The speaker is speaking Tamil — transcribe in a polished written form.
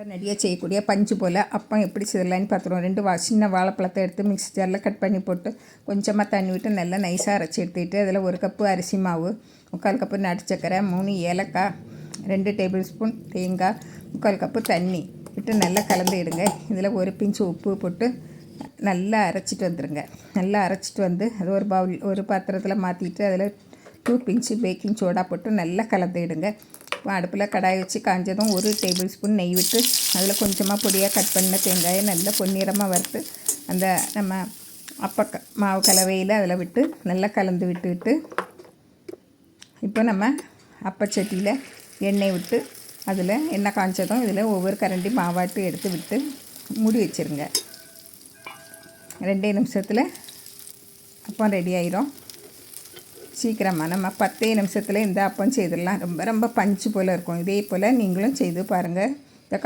உடனடியாக செய்யக்கூடிய பஞ்சு போல் அப்பம் எப்படி செய்யலான்னு பார்த்துருவோம். 2 சின்ன வாழைப்பழத்தை எடுத்து மிக்ஸி ஜாரில் கட் பண்ணி போட்டு கொஞ்சமாக தண்ணி விட்டு நல்லா நைஸாக அரைச்சி எடுத்துக்கிட்டு அதில் 1 கப்பு அரிசி மாவு, 3/4 கப்பு நாட்டு சக்கரை, 3 ஏலக்காய், 2 டேபிள் ஸ்பூன் தேங்காய், 3/4 கப்பு தண்ணி விட்டு நல்லா கலந்து இடுங்க. இதில் 1 பிஞ்சு உப்பு போட்டு நல்லா அரைச்சிட்டு வந்துடுங்க. நல்லா அரைச்சிட்டு வந்து அது ஒரு பாத்திரத்தில் மாற்றிட்டு அதில் 2 பிஞ்சு பேக்கிங் சோடா போட்டு நல்லா கலந்து இடுங்க. அடுப்பில் கடாய் வச்சு காஞ்சதும் 1 டேபிள் ஸ்பூன் நெய் விட்டு அதில் கொஞ்சமாக பொடியாக கட் பண்ண தேங்காயை நல்லா பொன்னிறமாக வறுத்து அந்த நம்ம மாவு கலவையில் அதில் விட்டு நல்லா கலந்து விட்டு இப்போ நம்ம அப்பச்சட்டியில் எண்ணெய் விட்டு அதில் எண்ணெய் காஞ்சதும் இதில் ஒவ்வொரு கரண்டி மாவாட்டு எடுத்து விட்டு மூடி வச்சுருங்க. 2 நிமிஷத்தில் அப்பம் ரெடி ஆயிரும். சீக்கிரமாக நம்ம 10 நிமிஷத்தில் இந்த அப்பம் செய்திடலாம். ரொம்ப பஞ்சு போல் இருக்கும். இதே போல் நீங்களும் செய்து பாருங்கள். இந்த